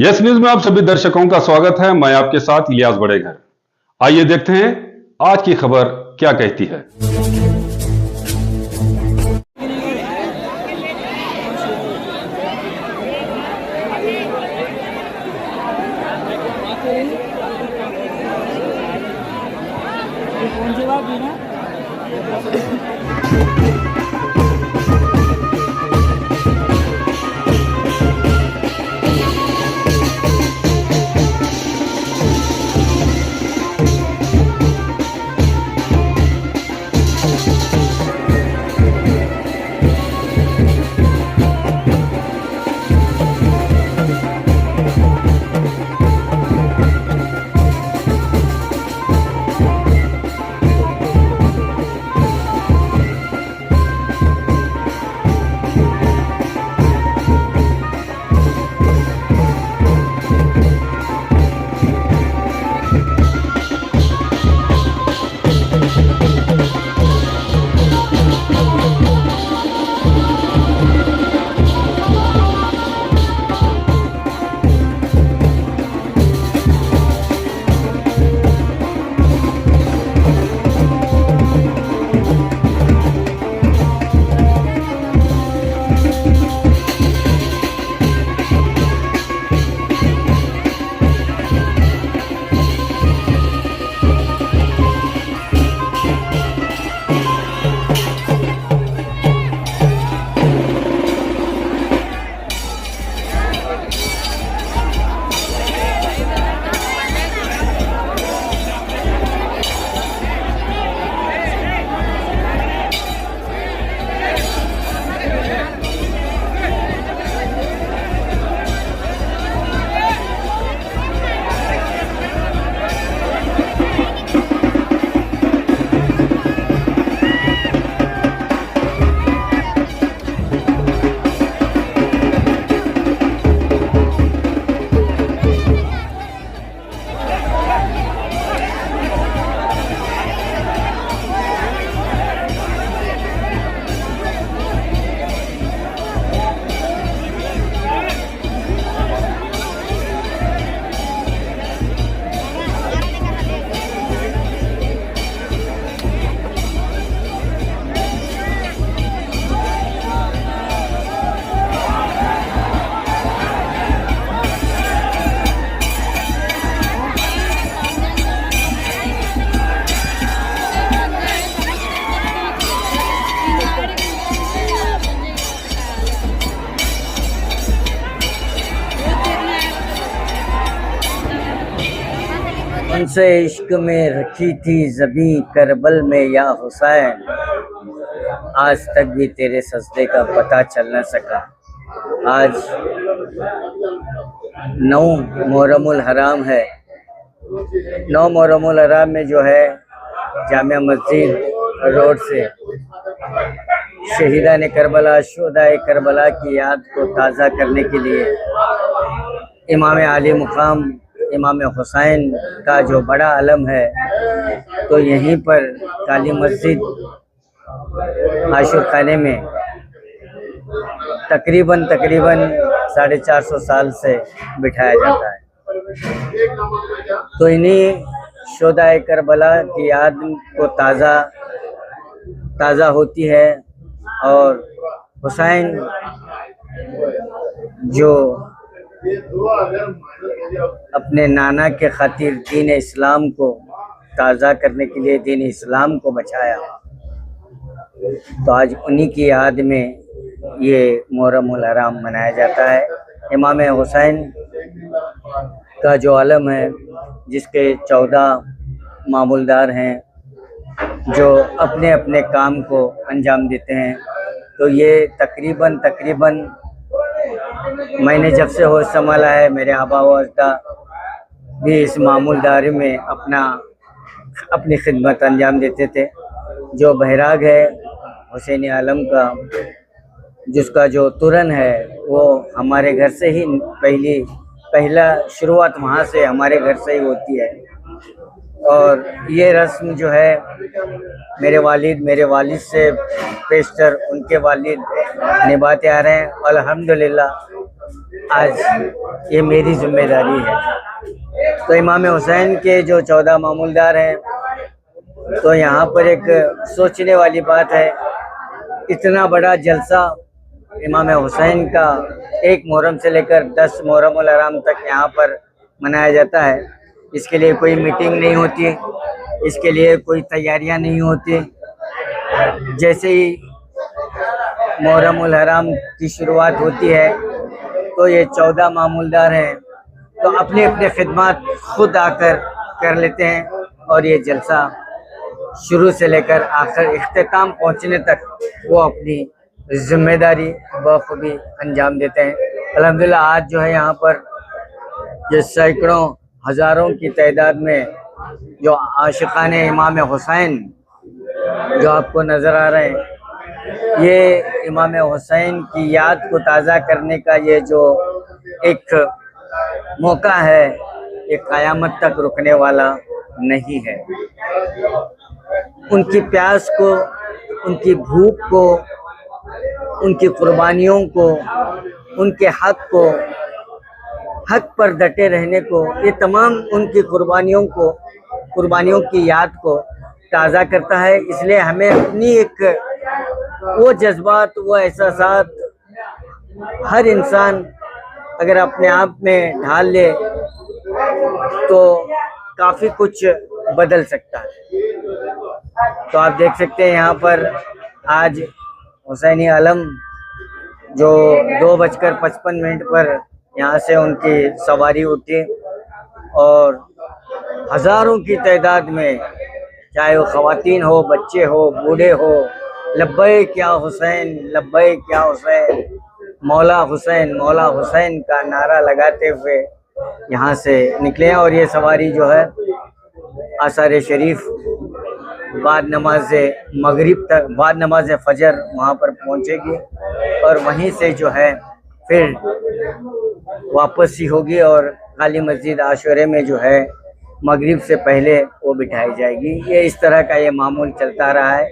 Yes news में आप सभी दर्शकों का स्वागत है। मैं आपके साथ इलियास बड़ेघर। आइए देखते हैं आज की खबर क्या कहती है। कौन सी बात है ना? उनसे इश्क में रखी थी ज़बी करबल में या हुसैन, आज तक भी तेरे सजदे का पता चल न सका। आज 9 मुहर्रमुल हराम है। 9 मुहर्रमुल हराम में जो है जामिया मस्जिद रोड से शहीदान करबला, शुहदाए करबला की याद को ताज़ा करने के लिए इमाम आली मुकाम इमाम हुसैन का जो बड़ा अलम है, तो यहीं पर काली मस्जिद आशुर खाने में तकरीबन 450 साल से बिठाया जाता है। तो इन्हीं शुहदाए करबला की याद को ताज़ा होती है और हुसैन जो अपने नाना के खातिर दीन इस्लाम को ताज़ा करने के लिए दीन इस्लाम को बचाया, तो आज उन्हीं की याद में ये मुहर्रमुल हराम मनाया जाता है। इमाम हुसैन का जो आलम है, जिसके 14 मामूलदार हैं जो अपने अपने काम को अंजाम देते हैं, तो ये तकरीबन मैंने जब से होश संभाला है, मेरे आबा व अजदाद भी इस मामूलदारी में अपनी खिदमत अंजाम देते थे। जो बहराग है हुसैन आलम का, जिसका जो तुरन है वो हमारे घर से ही पहला शुरुआत वहाँ से हमारे घर से ही होती है। और ये रस्म जो है मेरे वालिद से पेशतर उनके वालिद निभाते आ रहे हैं। अल्हम्दुलिल्लाह आज ये मेरी जिम्मेदारी है। तो इमाम हुसैन के जो 14 मामूलदार हैं, तो यहाँ पर एक सोचने वाली बात है, इतना बड़ा जलसा इमाम हुसैन का 1 मुहर्रम से लेकर 10 मुहर्रम उल हराम तक यहाँ पर मनाया जाता है। इसके लिए कोई मीटिंग नहीं होती, इसके लिए कोई तैयारियां नहीं होती। जैसे ही मुहर्रम उल हराम की शुरुआत होती है तो ये 14 मामूलदार हैं, तो अपने अपने खिदमत खुद आकर कर लेते हैं और ये जलसा शुरू से लेकर आखिर इख्तिताम पहुंचने तक वो अपनी जिम्मेदारी बखूबी अंजाम देते हैं। अल्हम्दुलिल्लाह आज जो है यहाँ पर ये सैकड़ों हज़ारों की तादाद में जो आशिकान इमाम हुसैन जो आपको नज़र आ रहे हैं, ये इमाम हुसैन की याद को ताज़ा करने का ये जो एक मौका है, ये क़यामत तक रुकने वाला नहीं है। उनकी प्यास को, उनकी भूख को, उनकी कुर्बानियों को, उनके हक को, हक पर डटे रहने को, ये तमाम उनकी कुर्बानियों की याद को ताज़ा करता है। इसलिए हमें अपनी एक वो जज्बात, वो एहसासात हर इंसान अगर अपने आप में ढाल ले तो काफ़ी कुछ बदल सकता है। तो आप देख सकते हैं यहाँ पर आज हुसैनी आलम जो 2:55 पर यहाँ से उनकी सवारी उठी और हज़ारों की तादाद में, चाहे वो ख़वातीन हो, बच्चे हो, बूढ़े हो, लब्बैक या हुसैन, लब्बैक या हुसैन, मौला हुसैन का नारा लगाते हुए यहाँ से निकले हैं। और ये सवारी जो है आसार शरीफ बाद नमाज मगरिब तक, बाद नमाज फजर वहाँ पर पहुँचेगी और वहीं से जो है फिर वापसी होगी और काली मस्जिद आशुरे में जो है मगरिब से पहले वो बिठाई जाएगी। ये इस तरह का ये मामूल चलता रहा है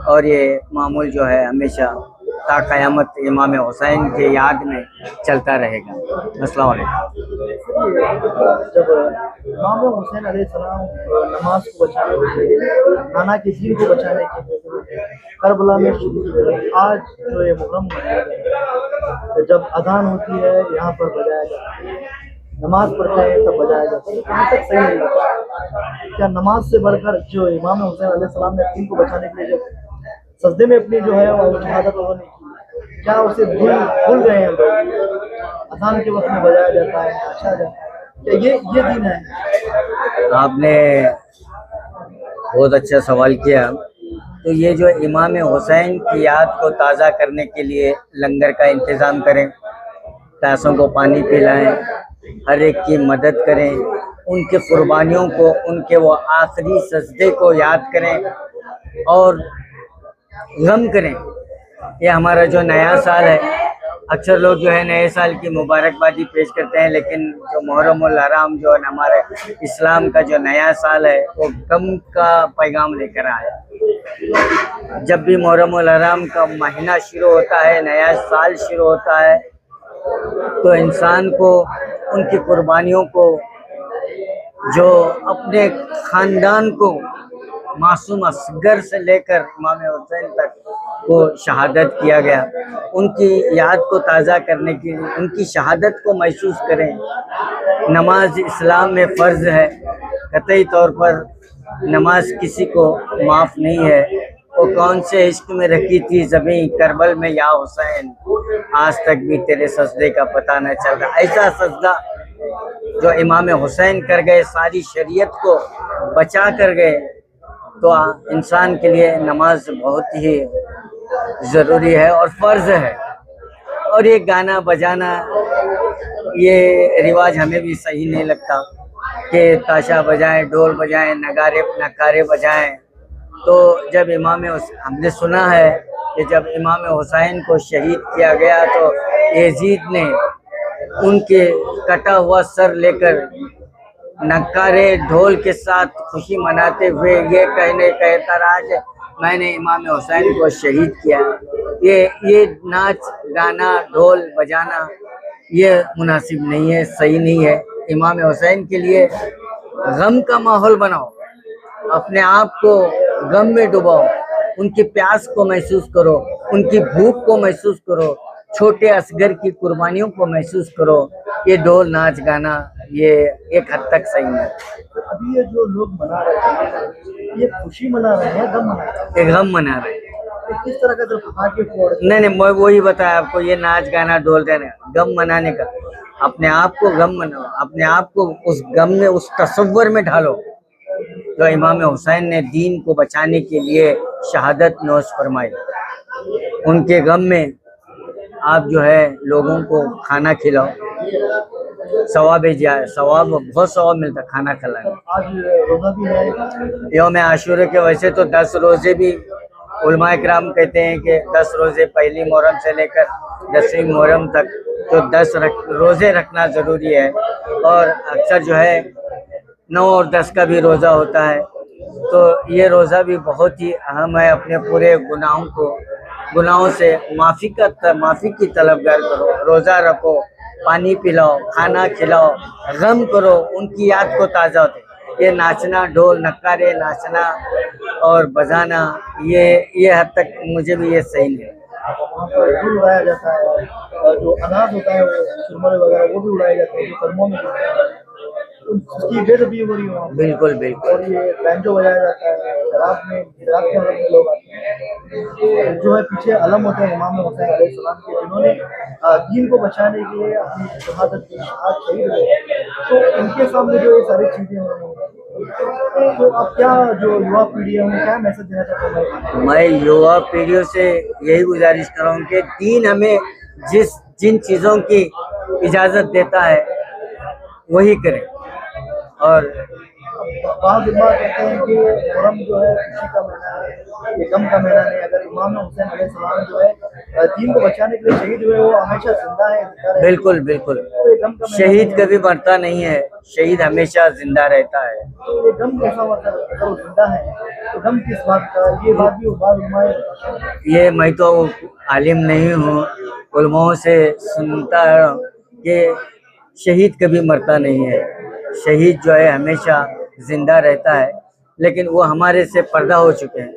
और ये मामूल जो है हमेशा ता क़यामत इमाम हुसैन के याद में चलता रहेगा। अस्सलाम वालेकुम। जब इमाम हुसैन अलैहिस्सलाम नमाज को बचाने के लिए, नाना की दीन को बचाने के लिए करबला में आज जो ये मुहर्रम मनाया गया, तो जब अजान होती है यहाँ पर बजाया जाता है, नमाज पढ़ते हैं तब बजाया जाता है, कहाँ तक सही है? क्या नमाज से बढ़कर जो इमाम हुसैन अलैहिस्सलाम ने दीन को बचाने के लिए जब सजदे में अपनी जो है वो शहादत उन्होंने की, क्या उसे भूल गए हैं लोग? अजान के वक्त में बजाया जाता है, अच्छा जाता है, क्या ये दीन है? आपने बहुत अच्छा सवाल किया। तो ये जो इमाम हुसैन की याद को ताज़ा करने के लिए लंगर का इंतज़ाम करें, प्यासों को पानी पिलाएं, हर एक की मदद करें, उनकी कुर्बानियों को, उनके वो आखिरी सजदे को याद करें और गम करें। ये हमारा जो नया साल है, अक्सर लोग जो है नए साल की मुबारकबादी पेश करते हैं, लेकिन जो मुहर्रम उल हराम जो है हमारे इस्लाम का जो नया साल है वो गम का पैगाम लेकर आया। जब भी मुहर्रम उल हराम का महीना शुरू होता है, नया साल शुरू होता है, तो इंसान को उनकी कुर्बानियों को, जो अपने ख़ानदान को मासूम असगर से लेकर इमाम हुसैन तक को शहादत किया गया, उनकी याद को ताज़ा करने के लिए, उनकी शहादत को महसूस करें। नमाज इस्लाम में फ़र्ज़ है, कतई तौर पर नमाज किसी को माफ़ नहीं है। वो कौन से इश्क में रखी थी ज़मीं करबल में या हुसैन, आज तक भी तेरे सजदे का पता न चल रहा। ऐसा सजदा जो इमाम हुसैन कर गए, सारी शरीयत को बचा कर गए, तो इंसान के लिए नमाज बहुत ही ज़रूरी है और फ़र्ज़ है। और ये गाना बजाना, ये रिवाज हमें भी सही नहीं लगता कि ताशा बजाएं, ढोल बजाएं, नगारे बजाएं। तो जब हमने सुना है कि जब इमाम हुसैन को शहीद किया गया तो यजीद ने उनके कटा हुआ सर लेकर नगारे ढोल के साथ खुशी मनाते हुए ये कहता रहा कि मैंने इमाम हुसैन को शहीद किया। ये नाच गाना ढोल बजाना ये मुनासिब नहीं है, सही नहीं है। इमाम हुसैन के लिए गम का माहौल बनाओ, अपने आप को गम में डुबाओ, उनकी प्यास को महसूस करो, उनकी भूख को महसूस करो, छोटे असगर की कुर्बानियों को महसूस करो। ये ढोल नाच गाना ये एक हद तक सही है। तो अभी ये जो लोग मना रहे हैं, ये खुशी मना रहे हैं, गम मना रहे हैं? ये गम मना रहे हैं। ये किस तरह का सिर्फ पटाखे फोड़ के? नहीं, मैं वही बताया आपको, ये नाच गाना ढोल देने गम मनाने का। अपने आप को गम मनाओ, अपने आप को उस गम में, उस तसव्वुर में ढालो जो इमाम हुसैन ने दीन को बचाने के लिए शहादत नोश फरमाई। उनके गम में आप जो है लोगों को खाना खिलाओ, सवाब जाए, सवाब बहुत सवाब मिलता खाना खिलाने। आज रोजा भी है, यौम आशूरा के वैसे तो 10 रोजे भी उलमा इकराम कहते हैं कि 10 रोजे पहली मुहर्रम से लेकर 10वीं मुहर्रम तक तो 10 रोजे रखना ज़रूरी है। और अक्सर जो है 9 और 10 का भी रोज़ा होता है, तो ये रोज़ा भी बहुत ही अहम है। अपने पूरे गुनाहों से माफ़ी की तलबगार करो, रोज़ा रखो, पानी पिलाओ, खाना खिलाओ, गम करो, उनकी याद को ताज़ा होते। ये नाचना, ढोल नक्कारे नाचना और बजाना ये हद तक मुझे भी ये सही नहीं है। वहाँ पर ढोल उड़ाया जाता है, और जो अनाज होता है वो चुरमुरे वगैरह वो भी उड़ाए जाते हैं, जो कर्मों में उसकी बेदबी हो रही है वहाँ पर। बिल्कुल बिल्कुल। और ये बैंजो बजाया जाता है, शराब के हालत में लोग आते हैं। जो है पीछे अलम होते हैं इमाम हुसैन अलैहिस्सलाम के, जिन्होंने दीन को बचाने के लिए अपनी शहादत दी, आज शहीद हुए। तो उनके सामने जो ये सारी चीज़ें हो रही हैं, तो अब क्या जो युवा पीढ़ी है उन्हें क्या मैसेज देना चाहते हैं? मैं युवा पीढ़ियों से यही गुजारिश कर रहा हूँ कि दीन हमें जिन चीज़ों की इजाज़त देता है वही करें। और बात कहते हैं कि मुहर्रम जो है खुशी का महीना है, ये गम का महीना नहीं। अगर इमाम हुसैन अलैहिस्सलाम जो है दीन को बचाने के लिए शहीद हुए, वो हमेशा जिंदा है, जिंदा रहेगा। बिल्कुल बिल्कुल, तो ये गम का महीना शहीद नहीं कभी मरता नहीं है, शहीद हमेशा जिंदा रहता है। तो ये गम कैसा होता है? अगर वो जिंदा है तो गम किस बात का? ये बात भी उलमाए ये मैं तो आलिम नहीं हूँ, उलमाओं से सुनता है कि शहीद कभी मरता नहीं है, शहीद जो है हमेशा जिंदा रहता है। लेकिन वो हमारे से पर्दा हो चुके हैं,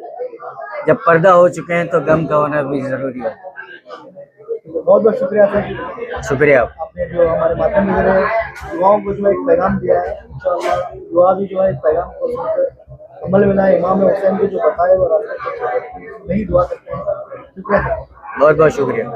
जब पर्दा हो चुके हैं तो गम का होना भी ज़रूरी है। बहुत बहुत शुक्रिया सर, शुक्रिया। आपने जो हमारे माध्यम के जरिए युवाओं को जो एक पैगाम दिया है। इंशाअल्लाह युवा भी जो है इस पैगाम को सुनकर अमल में लाए, इमाम हुसैन के जो बताए वो रास्ते नहीं दुआ करते हैं। शुक्रिया सर, बहुत बहुत शुक्रिया।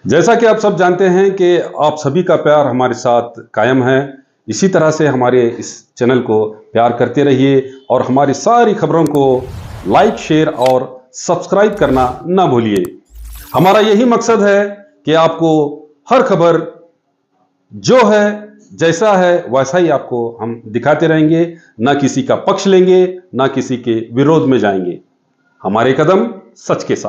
जैसा कि आप सब जानते हैं कि आप सभी का प्यार हमारे साथ कायम है, इसी तरह से हमारे इस चैनल को प्यार करते रहिए और हमारी सारी खबरों को लाइक, शेयर और सब्सक्राइब करना ना भूलिए। हमारा यही मकसद है कि आपको हर खबर जो है, जैसा है वैसा ही आपको हम दिखाते रहेंगे, ना किसी का पक्ष लेंगे, ना किसी के विरोध में जाएंगे। हमारे कदम सच के साथ।